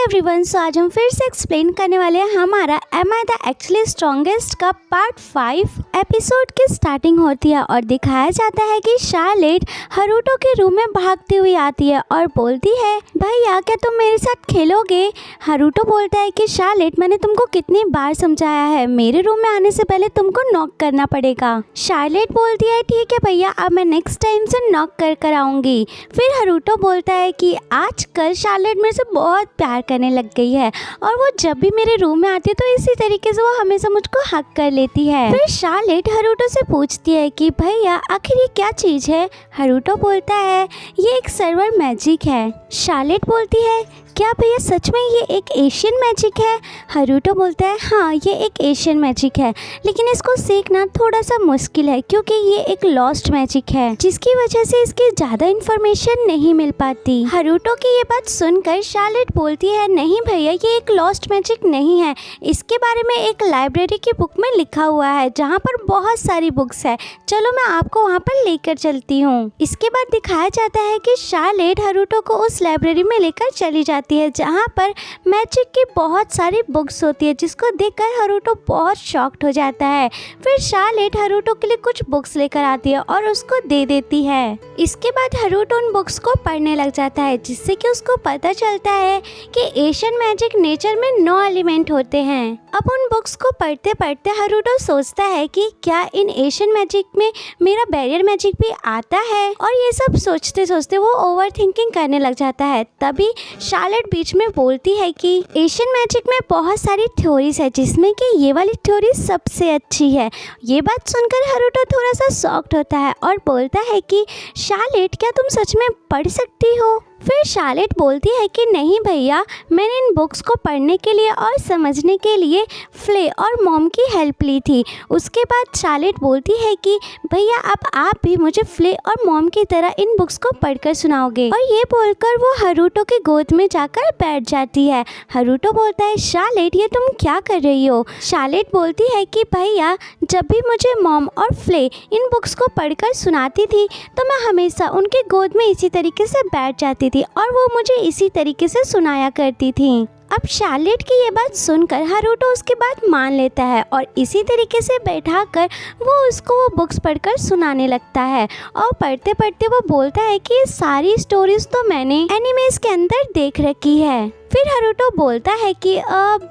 Everyone, सो आज हम फिर से एक्सप्लेन करने वाले हैं हमारा M I the actually strongest का पार्ट 5। एपिसोड की स्टार्टिंग होती है और दिखाया जाता है कि शार्लेट हरूटो के रूम में भागती हुई आती है और बोलती है, भैया क्या तुम मेरे साथ खेलोगे। हरूटो बोलता है कि शार्लेट, मैंने तुमको कितनी बार समझाया है, मेरे रूम में आने से पहले तुमको नॉक करना पड़ेगा। शार्लेट बोलती है, ठीक है भैया, अब मैं नेक्स्ट टाइम से नॉक कर आऊँगी। फिर हरूटो बोलता है कि आजकल शार्लेट मेरे से बहुत प्यार करने लग गई है और वो जब भी मेरे रूम में आती है तो इसी तरीके से वो हमेशा मुझको हक कर लेती है। फिर शार्लेट हरूटो से पूछती है कि भैया आखिर ये क्या चीज़ है। हरूटो बोलता है, ये एक सर्वर मैजिक है। शार्लेट बोलती है, क्या भैया सच में ये एक एशियन मैजिक है। हरूटो बोलता है, हाँ ये एक एशियन मैजिक है, लेकिन इसको सीखना थोड़ा सा मुश्किल है क्योंकि ये एक लॉस्ट मैजिक है, जिसकी वजह से इसकी ज़्यादा इन्फॉर्मेशन नहीं मिल पाती। हरूटो की ये बात सुनकर शार्लेट बोलती है, नहीं भैया ये एक लॉस्ट मैजिक नहीं है, इसके बारे में एक लाइब्रेरी की बुक में लिखा हुआ है जहाँ पर बहुत सारी बुक्स है, चलो मैं आपको वहाँ पर लेकर चलती हूँ। इसके बाद दिखाया जाता है कि शार्लेट हरूटो को उस लाइब्रेरी में लेकर चली जाती है जहाँ पर मैजिक की बहुत सारी बुक्स होती है, जिसको देखकर हरूटो बहुत शॉक्ड हो जाता है। फिर शार्लेट हरूटो के लिए कुछ बुक्स लेकर आती है और उसको दे देती है। इसके बाद हरूटो उन बुक्स को पढ़ने लग जाता है, जिससे कि उसको पता चलता है कि एशियन मैजिक नेचर में 9 एलिमेंट होते हैं। अब उन बुक्स को पढ़ते पढ़ते हरूटो सोचता है कि क्या इन एशियन मैजिक में मेरा बैरियर मैजिक भी आता है, और ये सब सोचते सोचते वो ओवर थिंकिंग करने लग जाता है। तभी शार्लेट बीच में बोलती है कि एशियन मैजिक में बहुत सारी थ्योरीज है, जिसमें कि ये वाली थ्योरी सबसे अच्छी है। ये बात सुनकर हरूटो थोड़ा सा शॉक्ड होता है और बोलता है कि शार्लेट क्या तुम सच में पढ़ सकती हो। फिर शार्लेट बोलती है कि नहीं भैया, मैंने इन बुक्स को पढ़ने के लिए और समझने के लिए फ्ले और मॉम की हेल्प ली थी। उसके बाद शार्लेट बोलती है कि भैया अब आप भी मुझे फ्ले और मॉम की तरह इन बुक्स को पढ़कर सुनाओगे, और ये बोलकर वो हरूटो के गोद में जाकर बैठ जाती है। हरूटो बोलता है, शार्लेट ये तुम क्या कर रही हो। शार्लेट बोलती है कि भैया जब भी मुझे मॉम और फ्ले इन बुक्स को पढ़कर सुनाती थी तो मैं हमेशा उनके गोद में इसी तरीके से बैठ जाती थी और वो मुझे इसी तरीके से सुनाया करती थी। अब शार्लेट की ये बात सुनकर हरूटो उसकी बात मान लेता है और इसी तरीके से बैठाकर वो उसको वो बुक्स पढ़कर सुनाने लगता है। और पढ़ते पढ़ते वो बोलता है कि ये सारी स्टोरीज तो मैंने एनिमेस के अंदर देख रखी है। फिर हरूटो बोलता है कि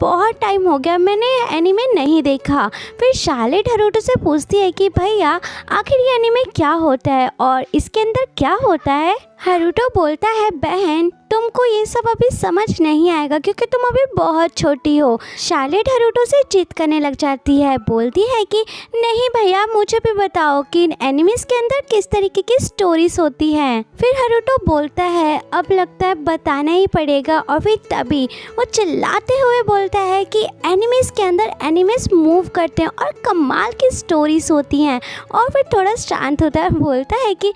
बहुत टाइम हो गया, मैंने एनिमे नहीं देखा। फिर शार्लेट हरूटो से पूछती है कि भैया आखिर ये एनिमे क्या होता है और इसके अंदर क्या होता है। हरूटो बोलता है, बहन तुमको ये सब अभी समझ नहीं आएगा क्योंकि तुम अभी बहुत छोटी हो। शार्लेट हरूटो से जिद करने लग जाती है, बोलती है कि नहीं भैया मुझे भी बताओ कि इन एनिमेस के अंदर किस तरीके की स्टोरीज होती हैं। फिर हरूटो बोलता है, अब लगता है बताना ही पड़ेगा। और फिर तभी वो चिल्लाते हुए बोलता है कि एनिमेस के अंदर एनिमेस मूव करते हैं और कमाल की स्टोरीज होती हैं। और फिर थोड़ा शांत होता है, बोलता है कि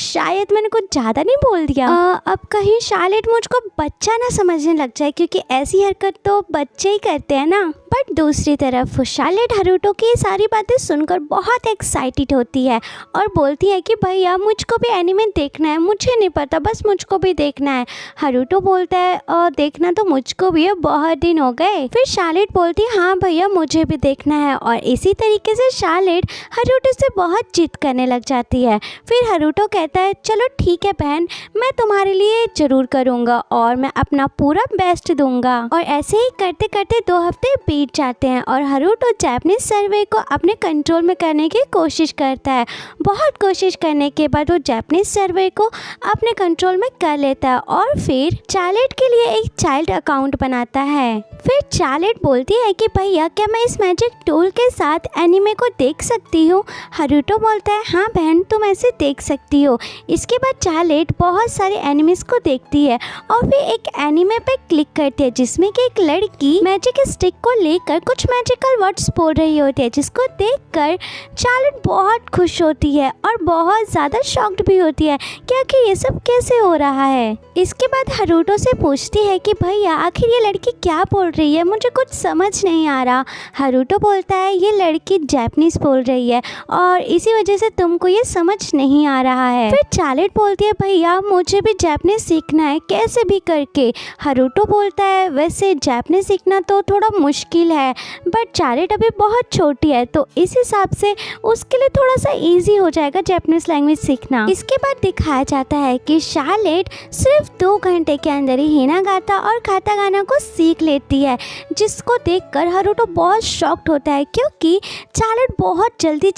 शायद मैंने कुछ ज़्यादा नहीं बोल दिया। अब कहीं शार्लेट मुझको बच्चा ना समझने लग जाए, क्योंकि ऐसी हरकत तो बच्चे ही करते हैं ना। बट दूसरी तरफ शार्लेट हरूटो की सारी बातें सुनकर बहुत एक्साइटेड होती है और बोलती है कि भैया मुझको भी एनिमे देखना है, मुझे नहीं पता बस मुझको भी देखना है। हरूटो बोलता है, देखना तो मुझको भी है, बहुत दिन हो गए। फिर शार्लेट बोलती है, हाँ भैया मुझे भी देखना है। और इसी तरीके से शार्लेट हरूटो से बहुत जिद करने लग जाती है। फिर हरूटो कहता है, चलो ठीक है बहन, मैं तुम्हारे लिए ज़रूर करूँगा और मैं अपना पूरा बेस्ट दूंगा। और ऐसे ही करते करते 2 हफ्ते बीत जाते हैं और हरूटो जापानीज सर्वे को अपने कंट्रोल में करने की कोशिश करता है। बहुत कोशिश करने के बाद वो जापानीज सर्वे को अपने कंट्रोल में कर लेता है और फिर शार्लेट के लिए एक चाइल्ड अकाउंट बनाता है। फिर शार्लेट बोलती है कि भैया क्या मैं इस मैजिक टूल के साथ एनिमे को देख सकती हूँ। हरूटो बोलता है, हाँ बहन तुम ऐसे देख सकती हो। इसके बाद शार्लेट बहुत सारे एनिमेस को देखती है और फिर एक एनिमे पे क्लिक करती है जिसमें कि एक लड़की मैजिक स्टिक को देखकर कुछ मैजिकल वर्ड्स बोल रही होती है, जिसको देखकर चार्लेट बहुत खुश होती है और बहुत ज़्यादा शॉक्ड भी होती है कि आखिर ये सब कैसे हो रहा है। इसके बाद हरूटो से पूछती है कि भैया आखिर ये लड़की क्या बोल रही है, मुझे कुछ समझ नहीं आ रहा। हरूटो बोलता है ये लड़की जापानीज बोल रही है और इसी वजह से तुमको ये समझ नहीं आ रहा है। फिर चार्लेट बोलती है भैया मुझे भी जापानीज सीखना है कैसे भी करके। हरूटो बोलता है वैसे जापानीज सीखना तो थोड़ा मुश्किल है, बट चार्लेट अभी बहुत छोटी है तो इस हिसाब से उसके लिए थोड़ा सा इजी हो जाएगा जापानीज लैंग्वेज सीखना। इसके बाद दिखाया जाता है कि चार्लेट सिर्फ 2 घंटे के अंदर ही हिनागाता और काताकाना को सीख लेती है, जिसको देखकर हरूटो बहुत शॉक्ड होता है क्योंकि चार्लेट बहुत जल्दी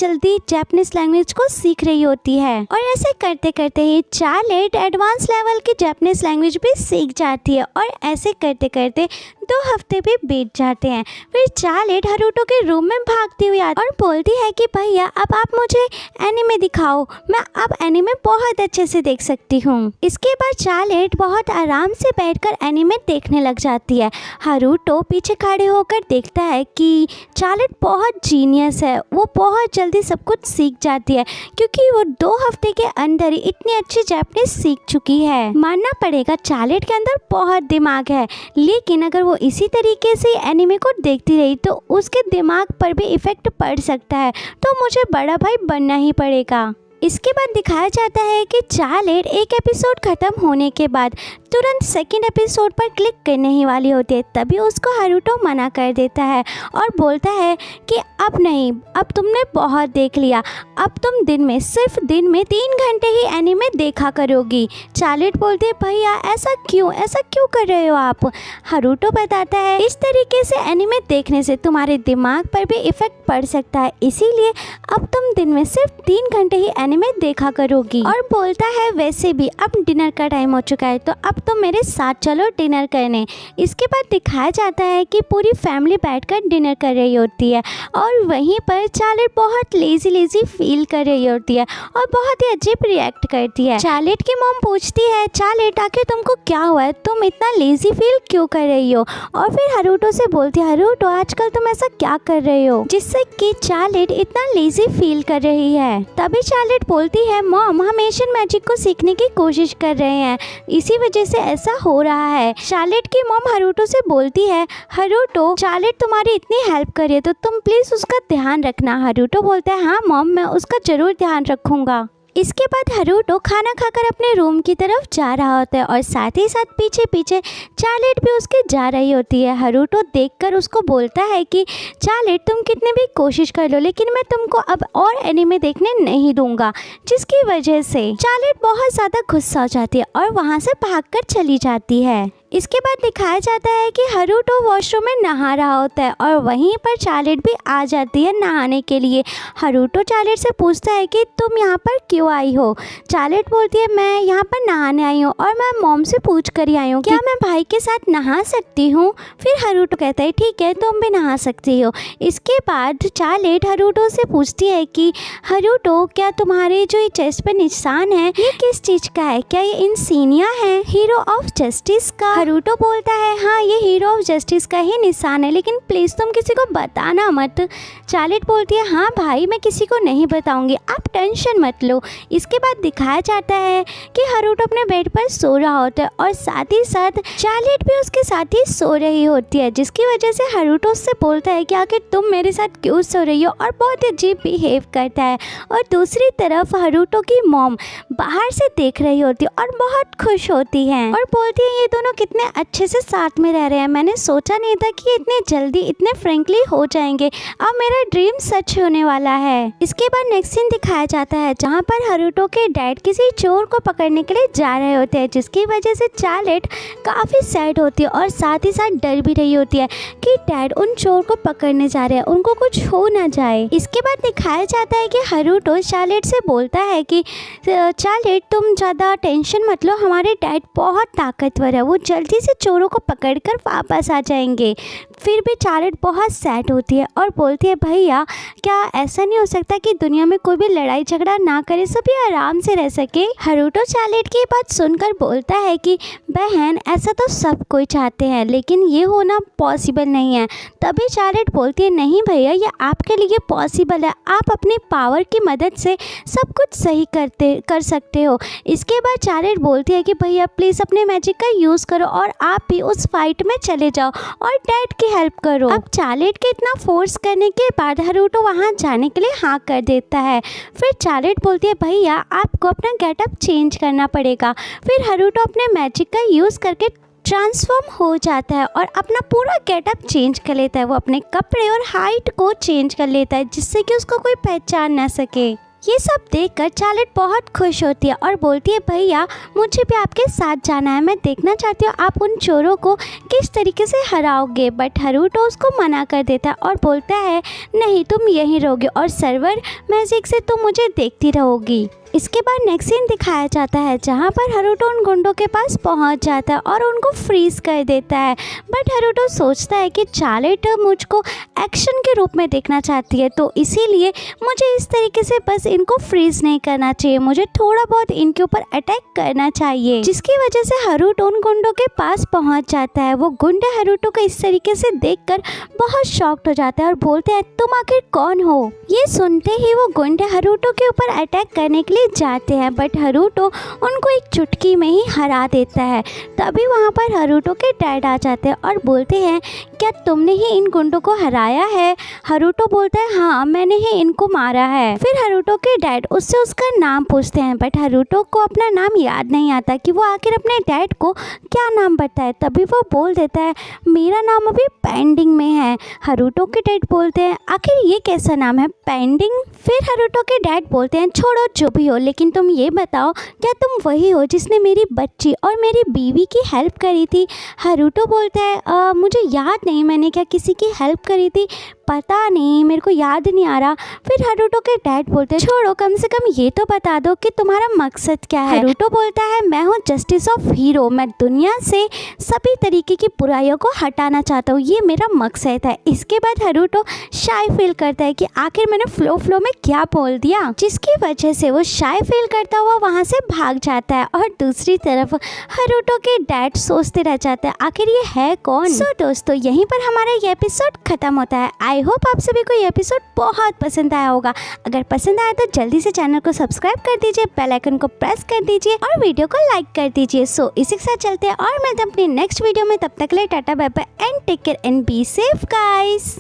जापानीज लैंग्वेज को सीख रही होती है। और ऐसे करते करते ही चार्लेट एडवांस लेवल की जापानीज लैंग्वेज भी सीख जाती है और ऐसे करते करते 2 हफ्ते भी बीत जाते हैं। फिर चार्लेट हरूटो के रूम में भागती हुई आती और बोलती है कि भैया अब आप मुझे एनीमे दिखाओ, मैं अब एनीमे बहुत अच्छे से देख सकती हूँ। इसके बाद चार्लेट बहुत आराम से बैठकर एनीमे देखने लग जाती है। हरूटो पीछे खड़े होकर देखता है कि चार्लेट बहुत जीनियस है, वो बहुत जल्दी सब कुछ सीख जाती है क्योंकि वो 2 हफ्ते के अंदर ही इतनी अच्छी जापानीज सीख चुकी है। मानना पड़ेगा चार्लेट के अंदर बहुत दिमाग है, लेकिन अगर वो इसी तरीके से एनीमे को देखती रही तो उसके दिमाग पर भी इफेक्ट पड़ सकता है, तो मुझे बड़ा भाई बनना ही पड़ेगा। इसके बाद दिखाया जाता है कि चार्लेट एक एपिसोड ख़त्म होने के बाद तुरंत सेकंड एपिसोड पर क्लिक करने ही वाली होती है, तभी उसको हरूटो मना कर देता है और बोलता है कि अब नहीं, अब तुमने बहुत देख लिया, अब तुम सिर्फ दिन में 3 घंटे ही एनीमे देखा करोगी। चार्लेट बोलती है भैया ऐसा क्यों कर रहे हो आप। हरूटो बताता है इस तरीके से एनीमे देखने से तुम्हारे दिमाग पर भी इफेक्ट पड़ सकता है, इसीलिए अब तुम दिन में सिर्फ 3 घंटे ही एनीमे देखा करोगी। और बोलता है वैसे भी अब डिनर का टाइम हो चुका है तो अब तुम मेरे साथ चलो डिनर करने। इसके बाद दिखाया जाता है कि पूरी फैमिली बैठकर डिनर कर रही होती है और वहीं पर चार्लेट बहुत लेजी फील कर रही होती है और बहुत ही अजीब रिएक्ट करती है। चार्लेट की मॉम पूछती है चार्लेट आखिर तुमको क्या हुआ है, तुम इतना लेजी फील क्यों कर रही हो। और फिर हरूटो से बोलती है हरूटो आजकल तुम ऐसा क्या कर रहे हो जिससे कि चार्लेट इतना लेजी फील कर रही है। तभी चार्लेट बोलती है मॉम हम एशियन मैजिक को सीखने की कोशिश कर रहे हैं, इसी वजह से ऐसा हो रहा है। चार्लेट की मॉम हरूटो से बोलती है हरूटो चार्लेट तुम्हारी इतनी हेल्प कर रही है तो तुम प्लीज उसका ध्यान रखना। हरूटो बोलता है हाँ मॉम मैं उसका जरूर ध्यान रखूंगा। इसके बाद हरूटो खाना खाकर अपने रूम की तरफ जा रहा होता है और साथ ही साथ पीछे पीछे चार्लेट भी उसके जा रही होती है। हरूटो देखकर उसको बोलता है कि चार्लेट तुम कितने भी कोशिश कर लो लेकिन मैं तुमको अब और एनीमे देखने नहीं दूंगा, जिसकी वजह से चार्लेट बहुत ज़्यादा गुस्सा हो जाती है और वहाँ से भागकर चली जाती है। इसके बाद दिखाया जाता है कि हरूटो वॉशरूम में नहा रहा होता है और वहीं पर चार्लेट भी आ जाती है नहाने के लिए। हरूटो चार्लेट से पूछता है कि तुम यहाँ पर क्यों आई हो। चार्लेट बोलती है मैं यहाँ पर नहाने आई हूँ और मैं मॉम से पूछ कर ही आई हूँ क्या मैं भाई के साथ नहा सकती हूँ। फिर हरूटो कहता है ठीक है तुम भी नहा सकती हो। इसके बाद चार्लेट हरूटो से पूछती है कि हरूटो क्या तुम्हारे जो ये चेस्ट पर निशान है ये किस चीज़ का है, क्या ये इंसिग्निया है हीरो ऑफ जस्टिस का। हरूटो बोलता है हाँ ये हीरो ऑफ जस्टिस का ही निशान है, लेकिन प्लीज़ तुम किसी को बताना मत। चार्लेट बोलती है हाँ भाई मैं किसी को नहीं बताऊंगी, आप टेंशन मत लो। इसके बाद दिखाया जाता है कि हरूटो अपने बेड पर सो रहा होता है और साथ ही साथ चार्लेट भी उसके साथ ही सो रही होती है, जिसकी वजह से हरूटो उससे बोलता है कि आखिर तुम मेरे साथ क्यों सो रही हो और बहुत अजीब बिहेव करता है। और दूसरी तरफ हरूटो की मॉम बाहर से देख रही होती है और बहुत खुश होती है और बोलती है ये दोनों कितने अच्छे से साथ में रह रहे हैं, मैंने सोचा नहीं था कि इतने जल्दी इतने फ्रेंकली हो जाएंगे, अब मेरा ड्रीम सच होने वाला है। इसके बाद नेक्स्ट सीन दिखाया जाता है जहाँ पर हरूटो के डैड किसी चोर को पकड़ने के लिए जा रहे होते हैं, जिसकी वजह से चार्लेट काफ़ी सैड होती है और साथ ही साथ डर भी रही होती है कि डैड उन चोर को पकड़ने जा रहे हैं, उनको कुछ हो ना जाए। इसके बाद दिखाया जाता है कि हरूटो चार्लेट से बोलता है कि चार्लेट तुम ज़्यादा टेंशन मत लो, हमारे डैड बहुत ताकतवर है, वो जल्दी जल्दी से चोरों को पकड़कर वापस आ जाएंगे। फिर भी चार्लेट बहुत सैड होती है और बोलती है भैया क्या ऐसा नहीं हो सकता कि दुनिया में कोई भी लड़ाई झगड़ा ना करे, सभी आराम से रह सके। हरूटो चार्लेट की बात सुनकर बोलता है कि बहन ऐसा तो सब कोई चाहते हैं लेकिन ये होना पॉसिबल नहीं है। तभी चार्लेट बोलती है नहीं भैया ये आपके लिए पॉसिबल है, आप अपनी पावर की मदद से सब कुछ सही कर सकते हो। इसके बाद चार्लेट बोलती है कि भैया प्लीज़ अपने मैजिक का यूज़ करो और आप भी उस फाइट में चले जाओ और डैड की हेल्प करो। अब चार्लेट के इतना फोर्स करने के बाद हरूटो वहाँ जाने के लिए हाँ कर देता है। फिर चार्लेट बोलती है भैया आपको अपना गेटअप चेंज करना पड़ेगा। फिर हरूटो अपने मैजिक का यूज़ करके ट्रांसफॉर्म हो जाता है और अपना पूरा गेटअप चेंज कर लेता है। वो अपने कपड़े और हाइट को चेंज कर लेता है जिससे कि उसको कोई पहचान ना सके। ये सब देखकर चार्लेट बहुत खुश होती है और बोलती है भैया मुझे भी आपके साथ जाना है, मैं देखना चाहती हूँ आप उन चोरों को किस तरीके से हराओगे। बट हरूटो उसको मना कर देता है और बोलता है नहीं तुम यहीं रहोगे और सर्वर मैजिक से तुम मुझे देखती रहोगी। इसके बाद नेक्स्ट सीन दिखाया जाता है जहाँ पर हरूटो उन गुंडों के पास पहुँच जाता है और उनको फ्रीज कर देता है। बट हरूटो सोचता है कि चार्लेट मुझको एक्शन के रूप में देखना चाहती है तो इसीलिए मुझे इस तरीके से बस इनको फ्रीज नहीं करना चाहिए, मुझे थोड़ा बहुत इनके ऊपर अटैक करना चाहिए। जिसकी वजह से हरूटो उन गुंडों के पास पहुँच जाता है। वो गुंडे हरूटो को इस तरीके से देखकर बहुत शॉक्ड हो जाता है और बोलते हैं तुम आखिर कौन हो। ये सुनते ही वो गुंडे हरूटो के ऊपर अटैक करने के लिए जाते हैं बट हरूटो उनको एक चुटकी में ही हरा देता है। तभी वहाँ पर हरूटो के डैड आ जाते हैं और बोलते हैं क्या तुमने ही इन गुंडों को हराया है। हरूटो बोलता है हाँ मैंने ही इनको मारा है। फिर हरूटो के डैड उससे उसका नाम पूछते हैं बट हरूटो को अपना नाम याद नहीं आता कि वो आखिर अपने डैड को क्या नाम बताए। तभी वो बोल देता है मेरा नाम अभी पेंडिंग में है। हरूटो के डैड बोलते हैं आखिर ये कैसा नाम है पेंडिंग। फिर हरूटो के डैड बोलते हैं छोड़ो जो भी हो लेकिन तुम ये बताओ क्या तुम वही हो जिसने मेरी बच्ची और मेरी बीवी की हेल्प करी थी। हरूटो बोलता है मुझे याद नहीं मैंने क्या किसी की हेल्प करी थी, पता नहीं मेरे को याद नहीं आ रहा। फिर हरूटो के डैड बोलते हैं छोड़ो कम से कम ये तो बता दो कि तुम्हारा मकसद क्या है। हरूटो बोलता है मैं हूँ जस्टिस ऑफ हीरो, मैं दुनिया से सभी तरीके की बुराइयों को हटाना चाहता हूँ, ये मेरा मकसद है। इसके बाद हरूटो शाय फील करता है कि आखिर मैंने फ्लो में क्या बोल दिया, जिसकी वजह से वो शाय फील करता हुआ वहाँ से भाग जाता है। और दूसरी तरफ हरूटो के डैड सोचते रह जाते हैं आखिर ये है कौन। सो दोस्तों यहीं पर हमारा ये एपिसोड खत्म होता है। आई होप आप सभी को ये एपिसोड बहुत पसंद आया होगा। अगर पसंद आया तो जल्दी से चैनल को सब्सक्राइब कर दीजिए, बेल आइकन को प्रेस कर दीजिए और वीडियो को लाइक कर दीजिए। सो इसी के साथ चलते हैं और मिलते हैं अपनी नेक्स्ट वीडियो में। तब तक के लिए tata bye bye and take care and be safe guys.